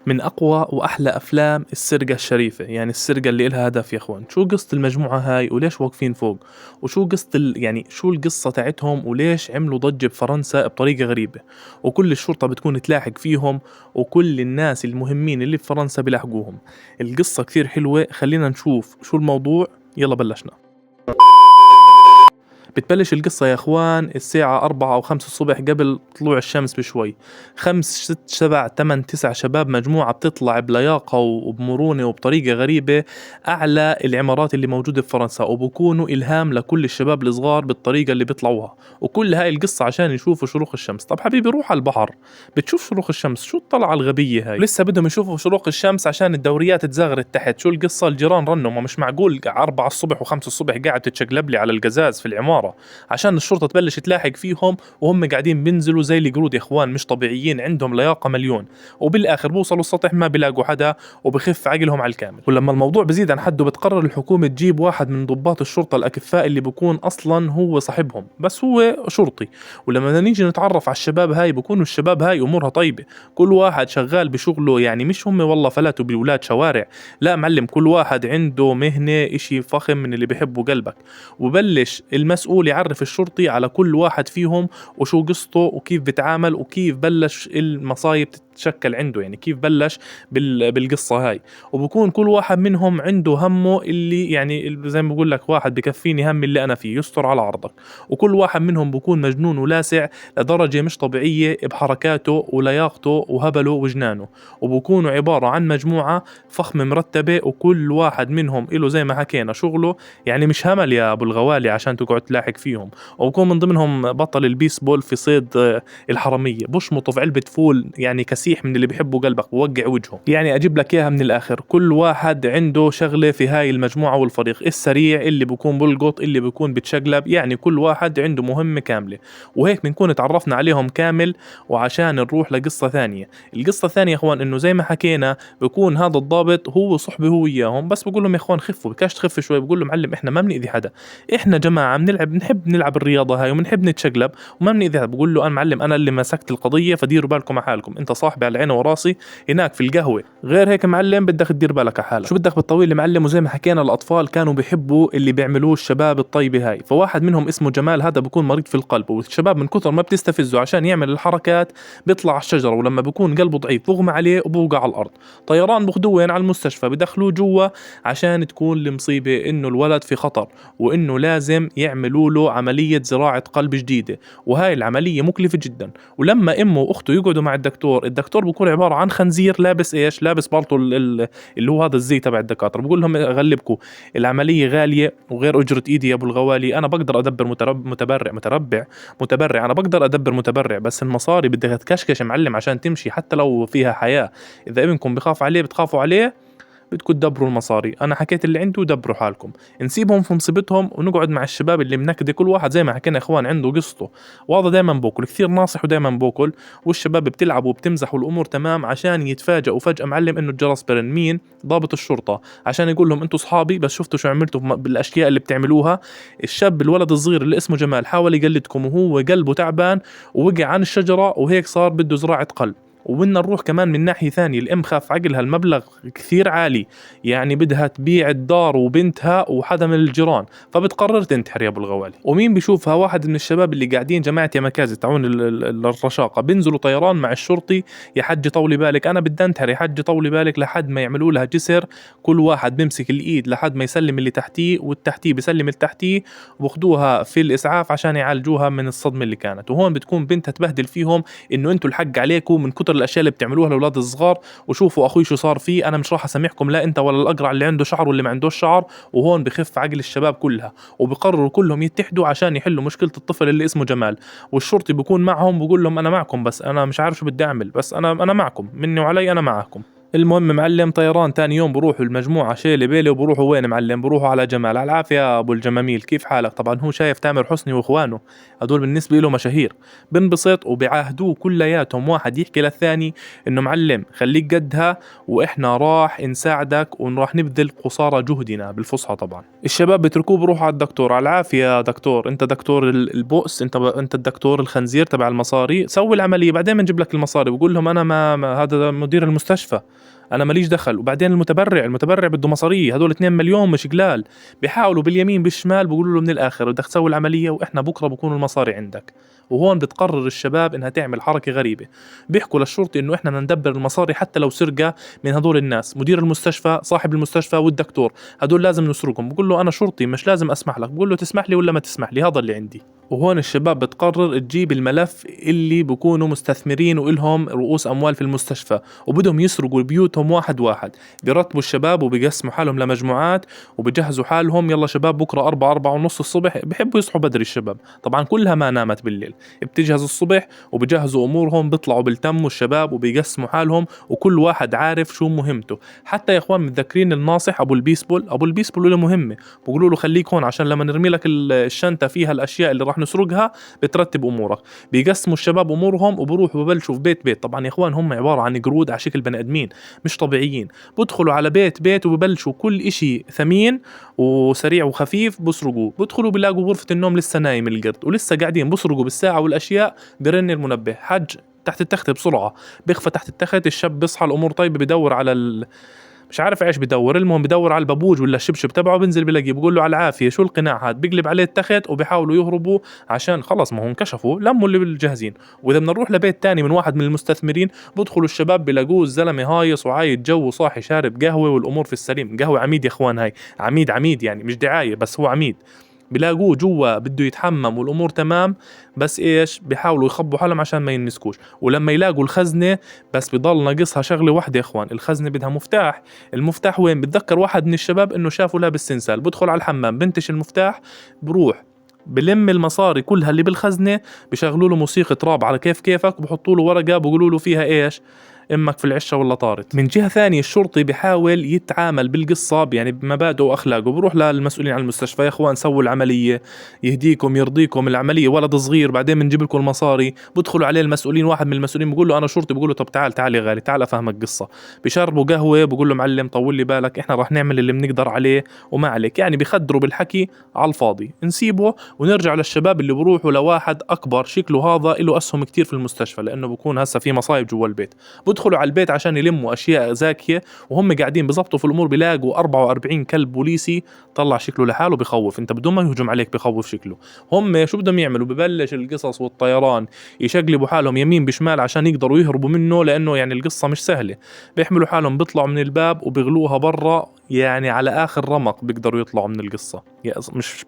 من أقوى وأحلى أفلام السرقة الشريفة، يعني السرقة اللي إلها هدف يا إخوان. شو قصة المجموعة هاي وليش واقفين فوق؟ وشو قصة يعني شو القصة تاعتهم وليش عملوا ضجة بفرنسا بطريقة غريبة؟ وكل الشرطة بتكون تلاحق فيهم، وكل الناس المهمين اللي في فرنسا بيلاحقوهم. القصة كثير حلوة، خلينا نشوف شو الموضوع. يلا بلشنا. بتبلش القصة يا اخوان الساعة 4 أو 5 الصبح قبل طلوع الشمس بشوي. 5 6 7 8 9 شباب، مجموعة بتطلع بلياقة وبمرونة وبطريقة غريبة أعلى العمارات اللي موجودة في فرنسا، وبكونوا إلهام لكل الشباب الصغار بالطريقة اللي بيطلعوها. وكل هاي القصة عشان يشوفوا شروق الشمس. طب حبيبي روح على البحر بتشوف شروق الشمس، شو الطلعة الغبية هاي؟ لسه بدهم يشوفوا شروق الشمس عشان الدوريات تزغرت تحت. شو القصة؟ الجيران رنوا، ما مش معقول 4 الصبح و5 الصبح قاعد تتشقلب لي على القزاز في العمارة عشان الشرطة تبلش تلاحق فيهم، وهم قاعدين بينزلوا زي القرود يا اخوان، مش طبيعيين، عندهم لياقة مليون. وبالاخر بوصلوا السطح ما بيلاقوا حدا وبخف عقلهم على الكامل. ولما الموضوع بزيد عن حده بتقرر الحكومة تجيب واحد من ضباط الشرطة الاكفاء اللي بكون اصلا هو صاحبهم بس هو شرطي. ولما بدنا نيجي نتعرف على الشباب هاي، بكونوا الشباب هاي امورها طيبة، كل واحد شغال بشغله، يعني مش هم والله فلتوا بولاد شوارع، لا معلم، كل واحد عنده مهنة، اشي فخم من اللي بيحبه قلبك. وبلش المسؤول يعرف الشرطي على كل واحد فيهم وشو قصته وكيف بتعامل وكيف بلش المصايب تتشكل عنده، يعني كيف بلش بالقصة هاي. وبكون كل واحد منهم عنده همه، اللي يعني زي ما بقول لك واحد بكفيني هم اللي أنا فيه، يستر على عرضك. وكل واحد منهم بكون مجنون ولاسع لدرجة مش طبيعية بحركاته ولياقته وهبله وجنانه. وبكونوا عبارة عن مجموعة فخمة مرتبة، وكل واحد منهم له زي ما حكينا شغله، يعني مش همل يا أبو الغوالي عشان تقعد تلاحق فيهم. وبكون من ضمنهم بطل البيسبول في صيد الحرامية، بشمطه في علبة فول، يعني كسيح من اللي بيحبوا قلبك بوقع وجهه. يعني أجيب لك إياها من الآخر، كل واحد عنده شغلة في هاي المجموعة والفريق. السريع اللي بيكون بلقط، اللي بيكون بتشقلب، يعني كل واحد عنده مهمة كاملة. وهيك بنكون تعرفنا عليهم كامل. وعشان نروح لقصة ثانية، القصة الثانية يا اخوان انه زي ما حكينا بيكون هذا الضابط هو صحبه هو وياهم، بس بقول لهم يا اخوان خفوا، بكاش تخف شوي. بقول لهم معلم احنا ما بنأذي حدا، احنا جماعة بنلعب، بنحب نلعب الرياضة هاي وبنحب نتشقلب وما بنأذي حدا. بقول له انا معلم انا اللي مسكت القضية، فديروا بالكم على حالكم، انت صاحبي على عيني وراسي هناك في القهوة، غير هيك معلم بدك تدير بالك على حالك. شو بدك بالطويل معلم. وزي ما حكينا الاطفال كانوا بيحبوا اللي بيعملوه الشباب الطيبة هاي. فواحد منهم اسمه جمال، هذا بيكون مريض في القلب، والشباب من كثر ما بتستفزه عشان يعمل الحركات بيطلع على الشجرة، ولما بيكون قلبه ضعيف بغمى عليه وبوقع على الارض. طيران بخدوه وين على المستشفى، بدخلوه جوا عشان تكون المصيبة انه الولد في خطر، وانه لازم يعملوا له عملية زراعة قلب جديدة، وهاي العملية مكلفة جدا. ولما امه واخته يقعدوا مع الدكتور، الدكتور بيكون عبارة عن خنزير لابس ايش، لابس بالطو اللي هو هذا الزي تبع الدكاترة. بقول لهم اغلبكم العملية غالية وغير اجرة ايدي يا ابو الغوالي، انا بقدر ادبر متبرع، انا بقدر ادبر متبرع، بس المصاري بدها تكشكش معلم عشان تمشي حتى لو فيها حياة. اذا ابنكم بخاف عليه بتخافوا عليه، بدكم تدبروا المصاري. انا حكيت اللي عندي ودبروا حالكم، نسيبهم في مصيبتهم ونقعد مع الشباب اللي منكده. كل واحد زي ما حكينا اخوان عنده قصته، وهذا دائما بوكل كثير ناصح ودائما بوكل، والشباب بتلعب وبتمزح والامور تمام، عشان يتفاجئوا فجأة معلم انه الجرس برن. مين؟ ضابط الشرطة، عشان يقول لهم انتوا اصحابي، بس شفتوا شو عملتوا بالاشياء اللي بتعملوها. الشاب الولد الصغير اللي اسمه جمال حاول يقلدكم وهو قلبه تعبان ووقع عن الشجرة، وهيك صار بده زراعة قلب. وبدنا نروح كمان من ناحية ثانية، الأم خاف عقلها، المبلغ كثير عالي، يعني بدها تبيع الدار وبنتها وحدا من الجيران، فبتقرر تنتحر يا أبو الغوالي. ومين بيشوفها؟ واحد من الشباب اللي قاعدين جماعة يا مكازي تعون الرشاقة، بينزلوا طيران مع الشرطي، يا حج طولي بالك أنا بدي أنتحر، يا حج طولي بالك، لحد ما يعملوا لها جسر. كل واحد بيمسك الإيد لحد ما يسلم اللي تحتيه، والتحتيه بيسلم التحتيه، وباخدوها في الإسعاف عشان يعالجوها من الصدمة اللي كانت. وهون بتكون بنتها تبهدل فيهم إنه أنتوا الحق عليكم من كتر الاشياء اللي بتعملوها لاولاد الصغار، وشوفوا اخوي شو صار فيه، انا مش راح اسامحكم، لا انت ولا الاقرع اللي عنده شعر واللي ما عندوش شعر. وهون بخف عقل الشباب كلها، وبقرروا كلهم يتحدوا عشان يحلوا مشكلة الطفل اللي اسمه جمال. والشرطي بيكون معهم، بقول لهم انا معكم، بس انا مش عارف شو بدي اعمل، بس انا معكم، مني وعلي انا معكم. المهم معلم طيران تاني يوم بروحوا المجموعة شيلة بيلة وبروحوا وين معلم؟ بروحوا على جمال. على العافية يا ابو الجماميل، كيف حالك؟ طبعا هو شايف تامر حسني واخوانه هدول بالنسبة له مشاهير، بنبسط وبيعاهدوه كلياتهم واحد يحكي للثاني انه معلم خليك قدها واحنا راح نساعدك وراح نبذل قصارى جهدنا بالفصحى. طبعا الشباب بتركوه بروحوا على الدكتور. على العافية يا دكتور، انت دكتور البؤس، انت الدكتور الخنزير تبع المصاري، سوي العملية بعدين بنجيب لك المصاري. بقول لهم انا هذا مدير المستشفى، انا ماليش دخل. وبعدين المتبرع بده مصاريه، هدول 2 مليون مش قلال. بيحاولوا باليمين بالشمال بيقولوا له من الاخر بدك تسوي العمليه واحنا بكره بكون المصاري عندك. وهون بتقرر الشباب انها تعمل حركه غريبه، بيحكوا للشرطي انه احنا بدنا ندبر المصاري حتى لو سرقه من هدول الناس، مدير المستشفى صاحب المستشفى والدكتور، هدول لازم نسرقهم. بقول له انا شرطي مش لازم اسمح لك. بقول له تسمح لي ولا ما تسمح لي، هذا اللي عندي. وهون الشباب بتقرر تجيب الملف اللي بكونوا مستثمرين وإلهم رؤوس أموال في المستشفى وبدهم يسرقوا بيوتهم واحد واحد. بيرتبوا الشباب وبيقسموا حالهم لمجموعات وبيجهزوا حالهم، يلا شباب بكرة 4 ونص الصبح. بحبوا يصحوا بدري الشباب، طبعا كلها ما نامت بالليل، بتجهز الصبح وبيجهزوا أمورهم، بيطلعوا بالتم الشباب وبيقسموا حالهم وكل واحد عارف شو مهمته. حتى يا إخوان متذكرين الناصح أبو البيسبول له مهمة، بقولوا له خليك هون عشان لما نرمي لك الشنطة فيها الأشياء اللي راح نسرقها بترتب امورك. بيقسموا الشباب امورهم وبروحوا ببلشوا في بيت بيت. طبعا يا اخوان هم عباره عن قرود على شكل بني ادمين مش طبيعيين، بدخلوا على بيت بيت وببلشوا كل اشي ثمين وسريع وخفيف بسرقوه. بدخلوا بيلاقوا غرفه النوم لسه نايم القرد ولسه قاعدين بسرقوا بالساعه والاشياء. برن المنبه حج تحت التخت بسرعه، بيخفى تحت التخت. الشاب بيصحى الامور طيبه، بدور على مش عارف ايش بدور، المهم بدور على البابوج ولا الشبشب تبعه، بنزل بلاقيه بقول له على العافيه شو القناع هاد، بيقلب عليه التخت وبيحاولوا يهربوا عشان خلص ما هم انكشفوا لموا اللي بالجاهزين. واذا بدنا نروح لبيت تاني من واحد من المستثمرين بدخلوا الشباب بلاقوه الزلمه هايص وعايد جو وصاحي شارب قهوه والامور في السليم. قهوه عميد يا اخوان، هاي عميد يعني مش دعايه بس هو عميد. بلاقوه جوا بده يتحمم والامور تمام، بس ايش بيحاولوا يخبوا حالهم عشان ما ينمسكوش. ولما يلاقوا الخزنه بس بضل ناقصها شغله واحده يا اخوان، الخزنه بدها مفتاح. المفتاح وين؟ بتذكر واحد من الشباب انه شافه لابس سنسال، بدخل على الحمام بنتش المفتاح، بروح بلم المصاري كلها اللي بالخزنه، بشغلوا له موسيقى راب على كيفك وبحطوا له ورقه بيقولوا له فيها ايش؟ امك في العشه ولا طارت. من جهه ثانيه الشرطي بيحاول يتعامل بالقصه يعني بمبادئه واخلاقه، بروح للمسؤولين عن المستشفى، يا اخوان سووا العمليه يهديكم يرضيكم، العمليه ولد صغير بعدين بنجيب لكم المصاري. بدخلوا عليه المسؤولين، واحد من المسؤولين بيقول له انا شرطي، بيقول له طب تعال يا غالي تعال افهمك قصه. بيشربوا قهوه، بيقول له معلم طول لي بالك احنا راح نعمل اللي بنقدر عليه وما عليك، يعني بيخدروا بالحكي على الفاضي. نسيبه ونرجع للشباب اللي بروحوا لواحد اكبر شكله هذا له اسهم كتير في المستشفى لانه بكون هسه في مصايب جوا البيت. بدخلوا على البيت عشان يلموا اشياء زاكيه وهم قاعدين بزبطوا في الامور، بيلاقوا 44 كلب بوليسي طلع شكله لحاله بخوف. انت بدون ما يهجم عليك بخوف شكله. هم شو بدهم يعملوا؟ ببلش القصص والطيران يشقلبوا حالهم يمين بشمال عشان يقدروا يهربوا منه، لانه يعني القصه مش سهله. بيحملوا حالهم بيطلعوا من الباب وبيغلوها برا، يعني على اخر رمق بيقدروا يطلعوا من القصه.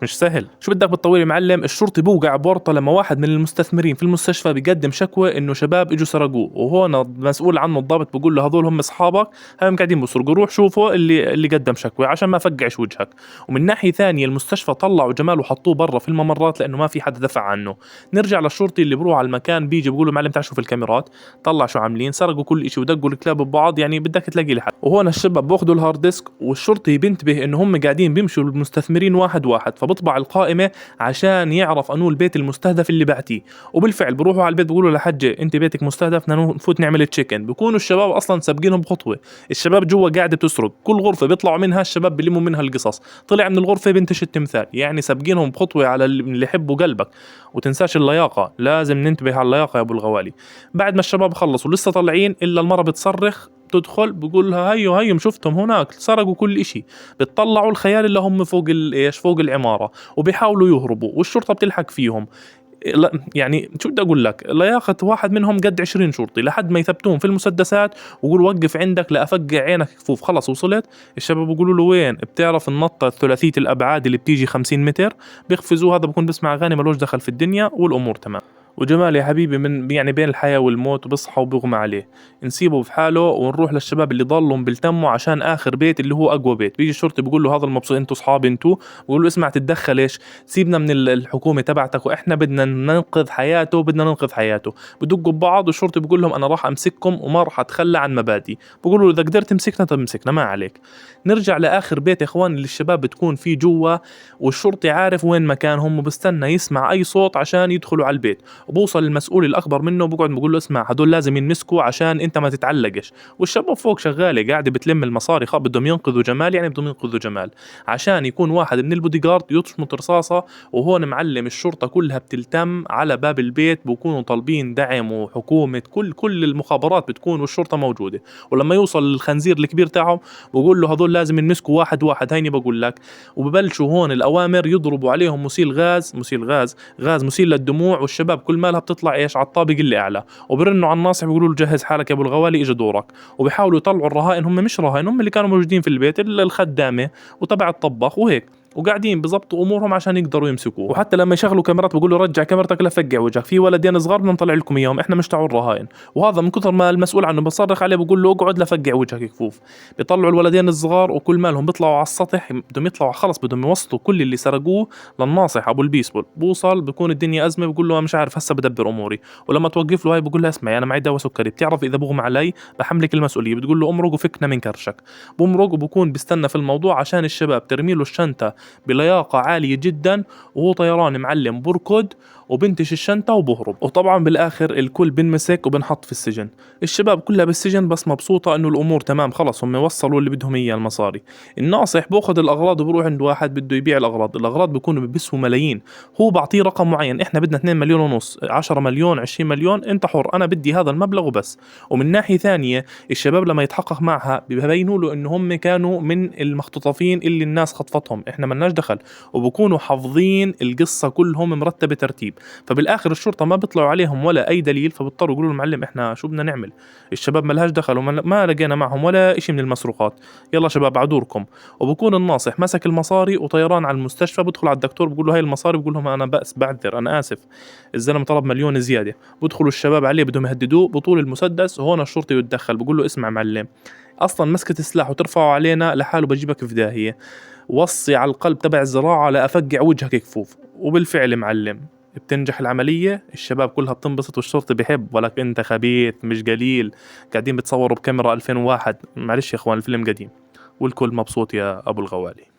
مش سهل. شو بدك بالطويل يا معلم؟ الشرطي بوقع بورطه لما واحد من المستثمرين في المستشفى بيقدم شكوى انه شباب اجوا سرقوه، وهون مسؤول عنه الضابط بيقول له هذول هم اصحابك هم قاعدين بيسرقوا، روح شوفوا اللي قدم شكوى عشان ما فقعش وجهك. ومن ناحيه ثانيه المستشفى طلعوا جمال وحطوه برا في الممرات لانه ما في حد دفع عنه. نرجع للشرطي اللي بروح على المكان، بيجي بيقول له معلم تعال شوف الكاميرات، طلع شو عاملين، سرقوا كل شيء ودقوا الكلاب ببعض، يعني بدك تلاقي لحد. وهون الشباب باخذوا الهارد ديسك والشرطي بينتبه انه هم قاعدين بيمشوا المستثمرين واحد واحد، فبطبع القائمه عشان يعرف انو البيت المستهدف اللي بعتيه. وبالفعل بروحوا على البيت بيقولوا لحجه انت بيتك مستهدف، بدنا نفوت نعمل تشيكن. بيكونوا الشباب اصلا سابقينهم بخطوه، الشباب جوا قاعده بتسرق، كل غرفه بيطلعوا منها الشباب بيلموا منها القصص. طلع من الغرفه بنتش التمثال، يعني سابقينهم بخطوه على اللي يحبوا قلبك. وتنساش اللياقه، لازم ننتبه على اللياقه يا ابو الغوالي. بعد ما الشباب خلصوا لسه طالعين الا المره بتصرخ، تدخل بقول لها هيو شفتهم هناك سرقوا كل اشي. بتطلعوا الخيال اللي هم فوق ايش، فوق العمارة، وبيحاولوا يهربوا والشرطة بتلحق فيهم. يعني شو بدي اقول لك، لياقة واحد منهم قد 20 شرطي لحد ما يثبتون في المسدسات ويقول وقف عندك لافقع عينك كفوف. خلص وصلت. الشباب بيقولوا له وين؟ بتعرف النطة ثلاثية الابعاد اللي بتيجي 50 متر؟ بيقفزوا، هذا بكون بسمع اغاني ملوش دخل في الدنيا والامور تمام. وجمال يا حبيبي من يعني بين الحياة والموت وبصحى وبيغمى عليه، نسيبه في حاله ونروح للشباب اللي ضلهم بيلتموا عشان آخر بيت اللي هو أقوى بيت. بيجي الشرطي بيقول له هذا المبسوط انتوا أصحاب انتوا، بيقول له اسمع تتدخل ايش، سيبنا من الحكومة تبعتك وإحنا بدنا ننقذ حياته، بدنا ننقذ حياته. بدقوا ببعض والشرطي بيقول لهم أنا راح أمسككم وما راح أتخلى عن مبادئي. بيقولوا له إذا قدرت تمسكنا طب مسكنا ما عليك. نرجع لآخر بيت يا إخوان اللي الشباب بتكون فيه جوا، والشرطي عارف وين مكانهم وبستنى يسمع أي صوت عشان يدخلوا على البيت. وبوصل المسؤول الأكبر منه وبقعد بقول له اسمع هدول لازم ينمسكوا عشان أنت ما تتعلقش. والشباب فوق شغالة قاعدة بتلم المصاري، بدهم ينقذوا جمال، يعني بدهم ينقذوا جمال عشان يكون واحد من البودي جارد يشمط رصاصة. وهون معلم الشرطة كلها بتلتم على باب البيت، بكونوا طالبين دعم وحكومة كل المخابرات بتكون والشرطة موجودة. ولما يوصل الخنزير الكبير تاعهم بقول له هذول لازم ينمسكوا واحد واحد، هيني بقول لك. وببلشوا هون الأوامر يضربوا عليهم مسيل للدموع، والشباب كل مالها بتطلع ايش على الطابق اللي اعلى، وبرنوا على الناصح بيقولوا له جهز حالك يا ابو الغوالي اجى دورك. وبيحاولوا يطلعوا الرهائن، هم مش رهائن، هم اللي كانوا موجودين في البيت، الخدامة وتبع الطباخ وهيك، وقاعدين بظبطوا امورهم عشان يقدروا يمسكوه. وحتى لما يشغلوا كاميرات بيقولوا رجع كاميرتك لفقع وجهك، في ولدين صغار بدنا نطلع لكم اياهم، احنا مش تاعوا الرهائن. وهذا من كثر ما المسؤول عنه بصرخ عليه بقول له اقعد لفقع وجهك كفوف. بيطلعوا الولدين الصغار وكل مالهم بيطلعوا على السطح، بدهم يطلعوا خلص بدهم يوصلوا كل اللي سرقوه للناصح ابو البيسبول. بوصل بكون الدنيا ازمه، بقول له مش عارف هسه بدبر اموري. ولما توقف له هاي بقول له اسمعي انا معي دواء سكري، بتعرف اذا بغمى علي بحملك المسؤوليه. بتقول له امرق وفكنا من كرشك. بمرق وبكون بيستنى في الموضوع عشان الشباب ترمي له الشنطه بلياقه عاليه جدا، وهو طيران معلم بركض وبنتش الشنطة وبهرب. وطبعا بالآخر الكل بنمسك وبنحط في السجن. الشباب كلها بالسجن بس مبسوطة انه الامور تمام، خلص هم وصلوا اللي بدهم اياه المصاري. الناصح باخذ الاغراض وبروح عند واحد بده يبيع الاغراض بيكونوا بيسووا ملايين، هو بعطيه رقم معين، احنا بدنا 2 مليون ونص، 10 مليون، 20 مليون، انت حر، انا بدي هذا المبلغ وبس. ومن ناحية ثانية الشباب لما يتحقق معها بيبينوا له انه هم كانوا من المختطفين اللي الناس خطفتهم، احنا ملناش دخل، وبكونوا حافظين القصة كلهم مرتبة ترتيب. فبالاخر الشرطه ما بيطلعوا عليهم ولا اي دليل، فبيضطروا يقولوا المعلم احنا شو بدنا نعمل، الشباب ما لهاش دخل وما لقينا معهم ولا اشي من المسروقات، يلا شباب عدوركم. وبكون الناصح مسك المصاري وطيران على المستشفى، بدخل على الدكتور بقول له هاي المصاري، بقول لهم انا بأس بعذر انا اسف الزلمه طلب مليون زياده. بدخلوا الشباب عليه بدهم يهددوه بطول المسدس، وهون الشرطي يتدخل بقول له اسمع معلم، اصلا مسكة السلاح وترفعه علينا لحاله بجيبك في داهيه، وصي على القلب تبع الزراعه لافقع وجهك كفوف. وبالفعل معلم بتنجح العملية، الشباب كلها بتنبسط والشرطي بيحب، ولك انت خبيث مش قليل، قاعدين بتصوروا بكاميرا 2001، معلش يا اخوان الفيلم قديم، والكل مبسوط يا ابو الغوالي.